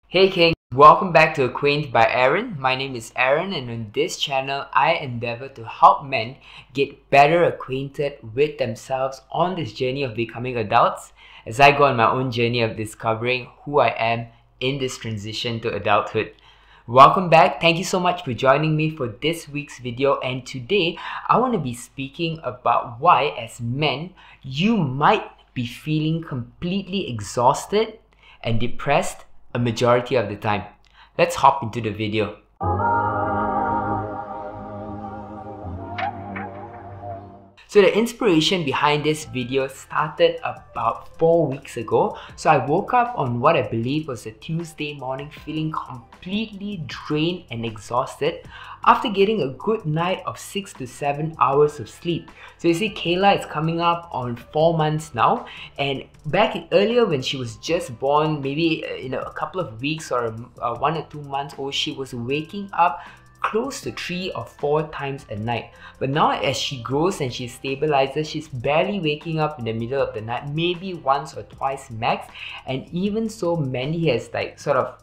Hey King, welcome back to Acquaint by Aaron. My name is Aaron, and on this channel I endeavor to help men get better acquainted with themselves on this journey of becoming adults as I go on my own journey of discovering who I am in this transition to adulthood. Welcome back. Thank you so much for joining me for this week's video, and today I want to be speaking about why as men you might be feeling completely exhausted and depressed a majority of the time. Let's hop into the video. So the inspiration behind this video started about 4 weeks ago. So I woke up on what I believe was a Tuesday morning feeling completely drained and exhausted after getting a good night of 6 to 7 hours of sleep. So you see, Kayla is coming up on 4 months now, and earlier when she was just born, maybe a couple of weeks or 1 or 2 months old, she was waking up close to 3 or 4 times a night. But now as she grows and she stabilizes, she's barely waking up in the middle of the night, maybe once or twice max. And even so, Mandy has sort of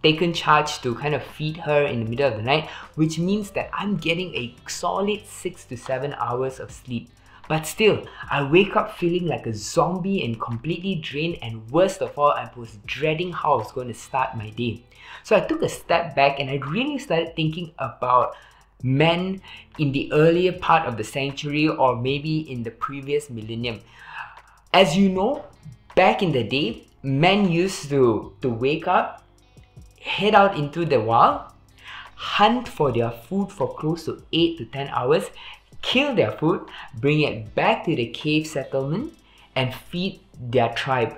taken charge to kind of feed her in the middle of the night, which means that I'm getting a solid 6 to 7 hours of sleep. But still, I wake up feeling like a zombie and completely drained, and worst of all, I was dreading how I was going to start my day. So I took a step back and I really started thinking about men in the earlier part of the century, or maybe in the previous millennium. As you know, back in the day, men used to wake up, head out into the wild, hunt for their food for close to 8 to 10 hours, kill their food, bring it back to the cave settlement, and feed their tribe.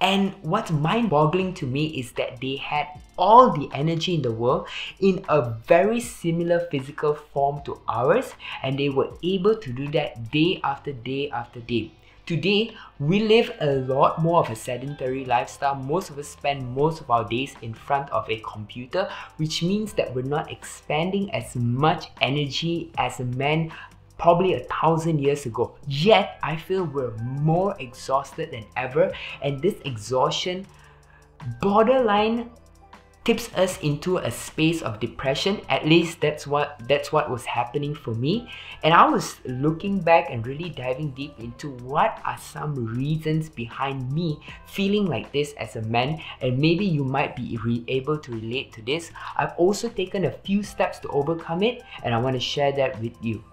And what's mind-boggling to me is that they had all the energy in the world in a very similar physical form to ours, and they were able to do that day after day after day. Today, we live a lot more of a sedentary lifestyle. Most of us spend most of our days in front of a computer, which means that we're not expanding as much energy as men probably 1,000 years ago. Yet, I feel we're more exhausted than ever, and this exhaustion borderline tips us into a space of depression. At least that's what was happening for me. And I was looking back and really diving deep into what are some reasons behind me feeling like this as a man, and maybe you might be able to relate to this. I've also taken a few steps to overcome it, and I want to share that with you.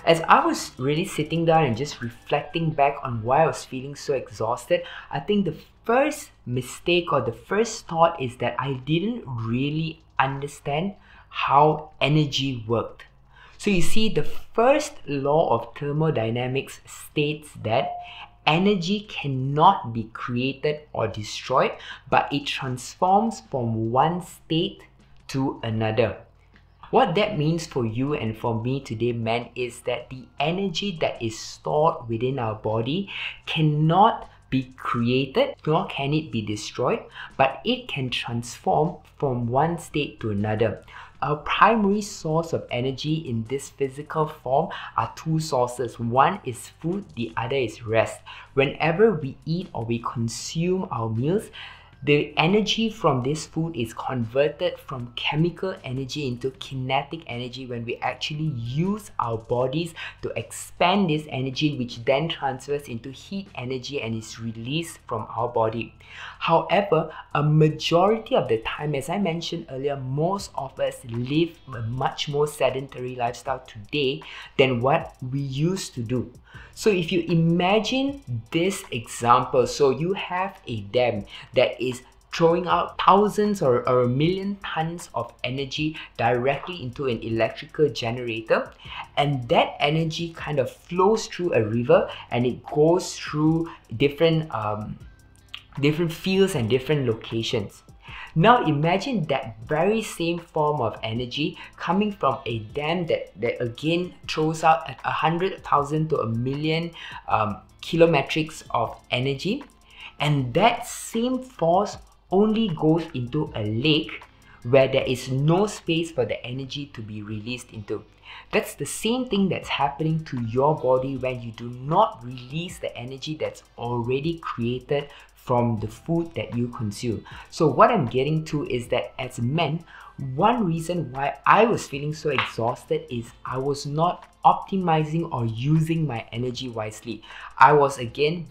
As I was really sitting down and just reflecting back on why I was feeling so exhausted, I think the first mistake or the first thought is that I didn't really understand how energy worked. So you see, the first law of thermodynamics states that energy cannot be created or destroyed, but it transforms from one state to another. What that means for you and for me today, men, is that the energy that is stored within our body cannot be created, nor can it be destroyed, but it can transform from one state to another. Our primary source of energy in this physical form are two sources. One is food, the other is rest. Whenever we eat or we consume our meals, the energy from this food is converted from chemical energy into kinetic energy when we actually use our bodies to expand this energy, which then transfers into heat energy and is released from our body. However, a majority of the time, as I mentioned earlier, most of us live a much more sedentary lifestyle today than what we used to do. So if you imagine this example, so you have a dam that is throwing out thousands or a million tons of energy directly into an electrical generator, and that energy kind of flows through a river and it goes through different fields and different locations. Now imagine that very same form of energy coming from a dam that again throws out 100,000 to 1,000,000 kilometrics of energy, and that same force only goes into a lake where there is no space for the energy to be released into. That's the same thing that's happening to your body when you do not release the energy that's already created from the food that you consume. So what I'm getting to is that as men, one reason why I was feeling so exhausted is I was not optimizing or using my energy wisely. I was again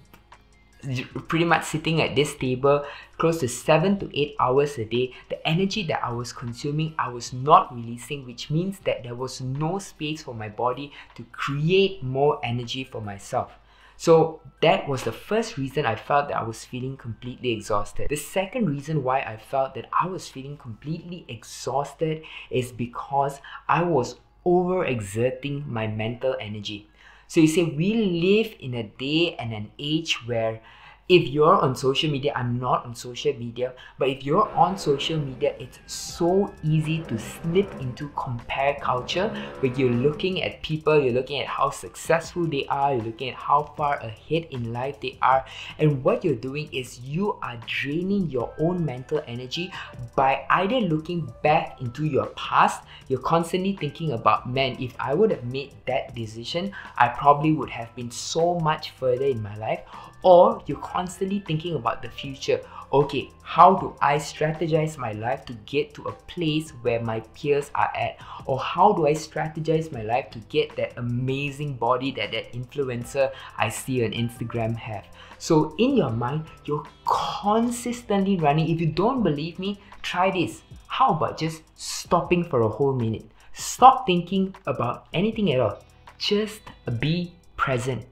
pretty much sitting at this table close to 7 to 8 hours a day. The energy that I was consuming, I was not releasing, which means that there was no space for my body to create more energy for myself. So that was the first reason I felt that I was feeling completely exhausted. The second reason why I felt that I was feeling completely exhausted is because I was overexerting my mental energy. So you say we live in a day and an age where if you're on social media, I'm not on social media, but if you're on social media, it's so easy to slip into compare culture where you're looking at people, you're looking at how successful they are, you're looking at how far ahead in life they are, and what you're doing is you are draining your own mental energy by either looking back into your past. You're constantly thinking about, man, if I would have made that decision, I probably would have been so much further in my life. Or you're constantly thinking about the future. Okay, how do I strategize my life to get to a place where my peers are at? Or how do I strategize my life to get that amazing body that influencer I see on Instagram have? So in your mind, you're consistently running. If you don't believe me, try this. How about just stopping for a whole minute? Stop thinking about anything at all. Just be present.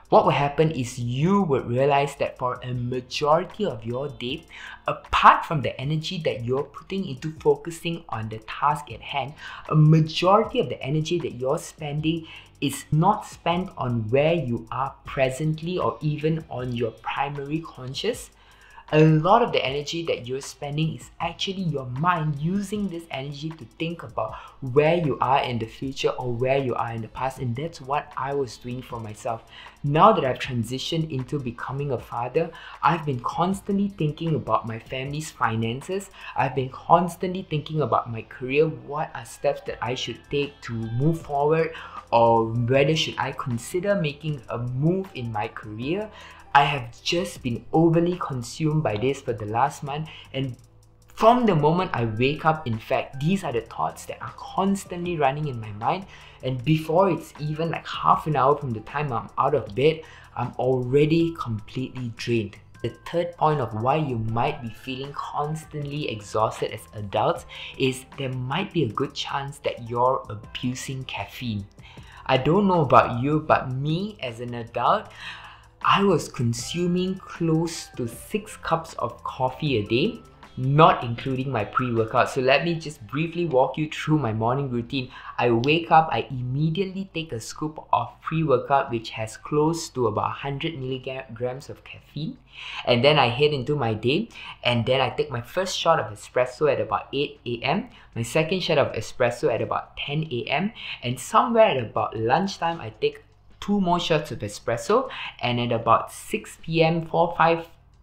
What will happen is you would realize that for a majority of your day, apart from the energy that you're putting into focusing on the task at hand, a majority of the energy that you're spending is not spent on where you are presently or even on your primary conscious. A lot of the energy that you're spending is actually your mind using this energy to think about where you are in the future or where you are in the past, and that's what I was doing for myself. Now that I've transitioned into becoming a father, I've been constantly thinking about my family's finances. I've been constantly thinking about my career, what are steps that I should take to move forward, or whether should I consider making a move in my career. I have just been overly consumed by this for the last month, and from the moment I wake up, in fact, these are the thoughts that are constantly running in my mind, and before it's even like half an hour from the time I'm out of bed, I'm already completely drained. The third point of why you might be feeling constantly exhausted as adults is there might be a good chance that you're abusing caffeine. I don't know about you, but me as an adult, I was consuming close to 6 cups of coffee a day, not including my pre-workout. So let me just briefly walk you through my morning routine. I wake up, I immediately take a scoop of pre-workout which has close to about 100 milligrams of caffeine, and then I head into my day, and then I take my first shot of espresso at about 8 a.m, my second shot of espresso at about 10 a.m, and somewhere at about lunchtime I take 2 more shots of espresso, and at about 6 p.m,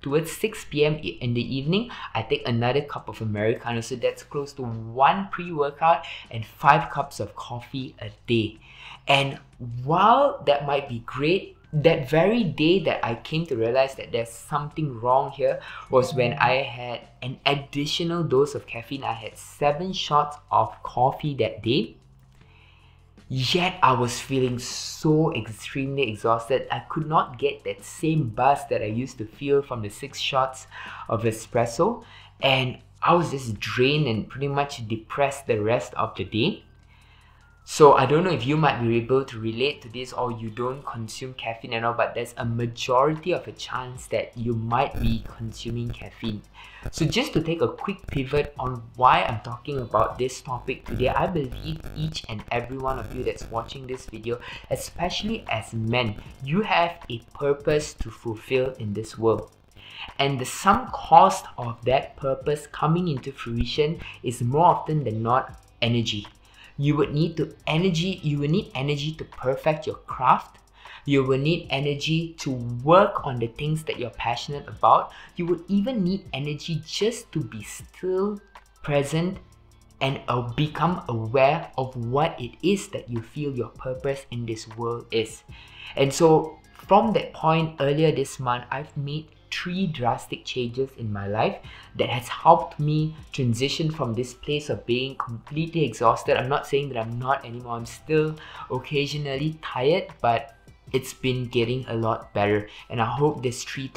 towards 6 p.m. in the evening, I take another cup of Americano. So that's close to 1 pre-workout and 5 cups of coffee a day. And while that might be great, that very day that I came to realize that there's something wrong here was when I had an additional dose of caffeine. I had 7 shots of coffee that day. Yet I was feeling so extremely exhausted. I could not get that same buzz that I used to feel from the 6 shots of espresso, and I was just drained and pretty much depressed the rest of the day. So I don't know if you might be able to relate to this, or you don't consume caffeine at all, but there's a majority of a chance that you might be consuming caffeine. So just to take a quick pivot on why I'm talking about this topic today, I believe each and every one of you that's watching this video, especially as men, you have a purpose to fulfill in this world. And the sum cost of that purpose coming into fruition is more often than not energy. You would need energy to perfect your craft. You will need energy to work on the things that you're passionate about. You would even need energy just to be still, present, and become aware of what it is that you feel your purpose in this world is. And so from that point earlier this month, I've made 3 drastic changes in my life that has helped me transition from this place of being completely exhausted. I'm not saying that I'm not anymore. I'm still occasionally tired, but it's been getting a lot better, and I hope these 3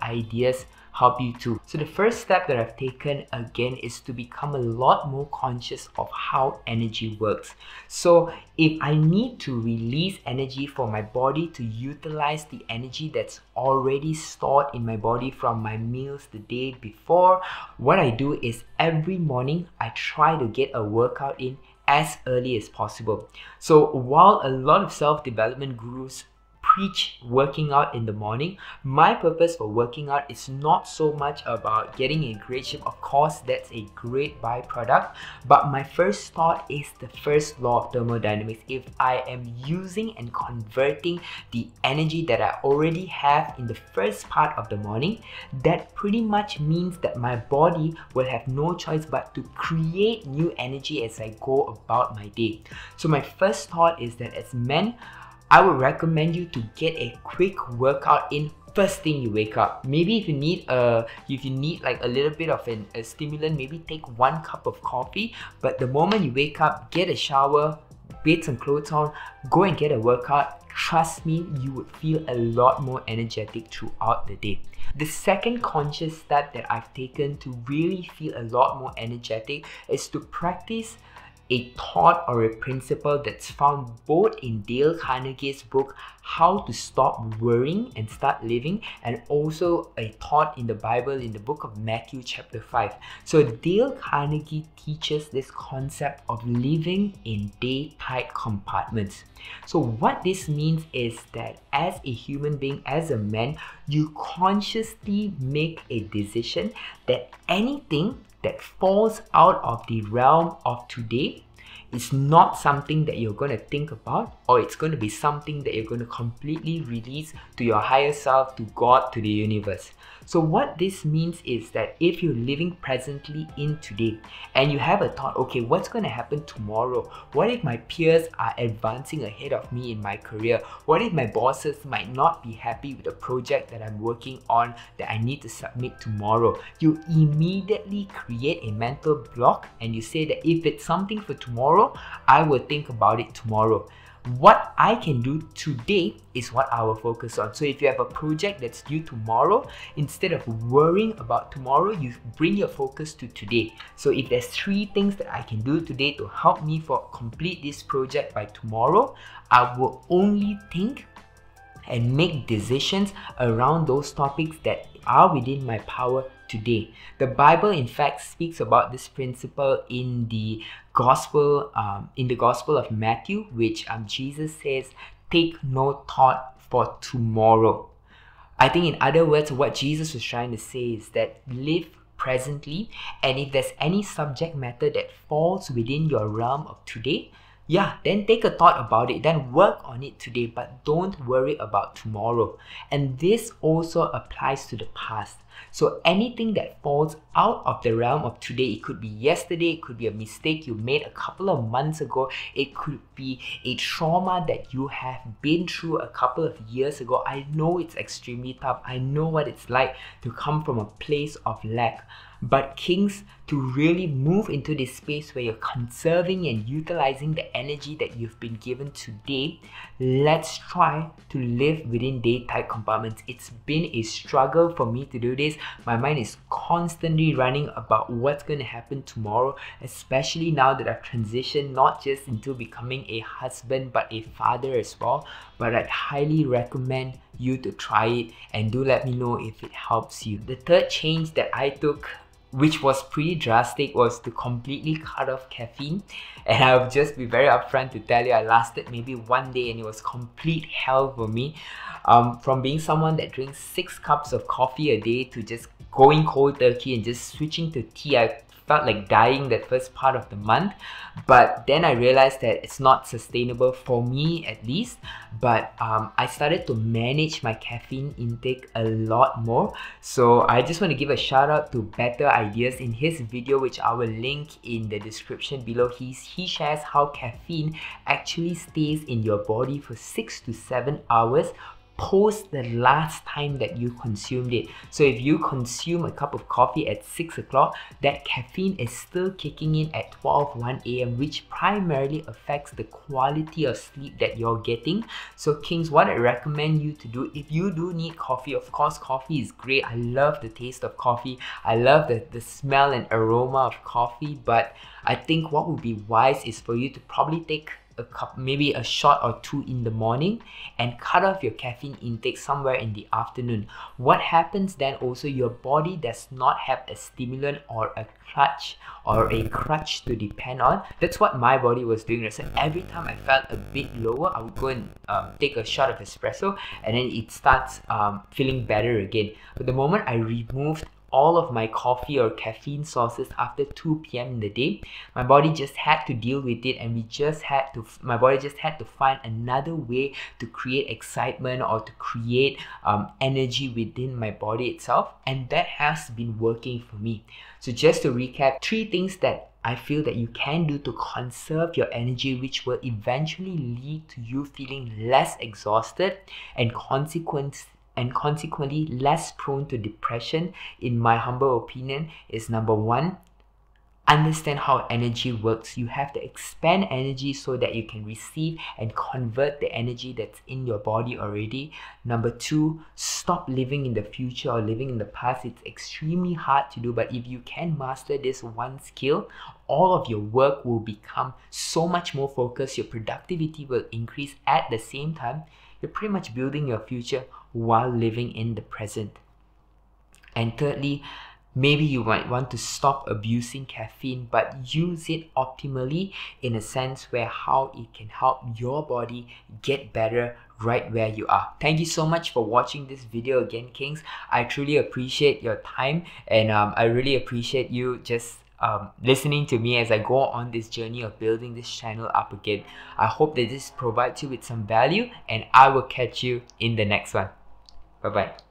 ideas help you too. So the first step that I've taken again is to become a lot more conscious of how energy works. So if I need to release energy for my body to utilize the energy that's already stored in my body from my meals the day before, what I do is every morning I try to get a workout in as early as possible. So while a lot of self-development gurus preach working out in the morning, my purpose for working out is not so much about getting in great shape. Of course, that's a great byproduct, but my first thought is the first law of thermodynamics. If I am using and converting the energy that I already have in the first part of the morning, that pretty much means that my body will have no choice but to create new energy as I go about my day. So my first thought is that as men, I would recommend you to get a quick workout in first thing you wake up. Maybe if you need like a little bit of a stimulant, maybe take 1 cup of coffee. But the moment you wake up, get a shower, put some clothes on, go and get a workout. Trust me, you would feel a lot more energetic throughout the day. The second conscious step that I've taken to really feel a lot more energetic is to practice a thought or a principle that's found both in Dale Carnegie's book, How to Stop Worrying and Start Living, and also a thought in the Bible in the book of Matthew chapter 5. So Dale Carnegie teaches this concept of living in day-tight compartments. So what this means is that as a human being, as a man, you consciously make a decision that anything that falls out of the realm of today is not something that you're going to think about, or it's going to be something that you're going to completely release to your higher self, to God, to the universe. So what this means is that if you're living presently in today and you have a thought, okay, what's going to happen tomorrow? What if my peers are advancing ahead of me in my career? What if my bosses might not be happy with the project that I'm working on that I need to submit tomorrow? You immediately create a mental block and you say that if it's something for tomorrow, I will think about it tomorrow. What I can do today is what I will focus on. So if you have a project that's due tomorrow, instead of worrying about tomorrow, you bring your focus to today. So if there's 3 things that I can do today to help me complete this project by tomorrow, I will only think and make decisions around those topics that are within my power today. The Bible in fact speaks about this principle in the gospel of Matthew, which Jesus says, take no thought for tomorrow. I think in other words, what Jesus was trying to say is that live presently, and if there's any subject matter that falls within your realm of today, then take a thought about it, then work on it today, but don't worry about tomorrow. And this also applies to the past. So anything that falls out of the realm of today, it could be yesterday, it could be a mistake you made a couple of months ago, it could be a trauma that you have been through a couple of years ago. I know it's extremely tough. I know what it's like to come from a place of lack. But kings, to really move into this space where you're conserving and utilizing the energy that you've been given today, let's try to live within day-tight compartments. It's been a struggle for me to do this. My mind is constantly running about what's going to happen tomorrow, especially now that I've transitioned not just into becoming a husband but a father as well. But I'd highly recommend you to try it, and do let me know if it helps you. The third change that I took, which was pretty drastic, was to completely cut off caffeine. And I'll just be very upfront to tell you, I lasted maybe 1 day and it was complete hell for me. From being someone that drinks 6 cups of coffee a day to just going cold turkey and just switching to tea, I felt like dying that first part of the month. But then I realized that it's not sustainable for me, at least. But I started to manage my caffeine intake a lot more. So I just want to give a shout out to Better Ideas. In his video, which I will link in the description below, he shares how caffeine actually stays in your body for 6 to 7 hours post the last time that you consumed it. So if you consume a cup of coffee at 6 o'clock, that caffeine is still kicking in at 1 a.m., which primarily affects the quality of sleep that you're getting. So Kings, what I recommend you to do, if you do need coffee, of course coffee is great. I love the taste of coffee. I love the smell and aroma of coffee, but I think what would be wise is for you to probably take a cup, maybe a shot or two in the morning, and cut off your caffeine intake somewhere in the afternoon. What happens then also, your body does not have a stimulant or a crutch to depend on. That's what my body was doing. So every time I felt a bit lower, I would go and take a shot of espresso, and then it starts feeling better again. But the moment I removed all of my coffee or caffeine sources after 2 p.m. in the day, my body just had to deal with it, and my body just had to find another way to create excitement or to create energy within my body itself, and that has been working for me. So just to recap, 3 things that I feel that you can do to conserve your energy, which will eventually lead to you feeling less exhausted and consequently less prone to depression, in my humble opinion, is number 1, understand how energy works. You have to expand energy so that you can receive and convert the energy that's in your body already. Number 2, stop living in the future or living in the past. It's extremely hard to do, but if you can master this one skill, all of your work will become so much more focused. Your productivity will increase. At the same time, you're pretty much building your future while living in the present. And thirdly, maybe you might want to stop abusing caffeine, but use it optimally, in a sense where how it can help your body get better right where you are. Thank you so much for watching this video again, Kings. I truly appreciate your time, and I really appreciate you just listening to me as I go on this journey of building this channel up again. I hope that this provides you with some value, and I will catch you in the next one. Bye bye.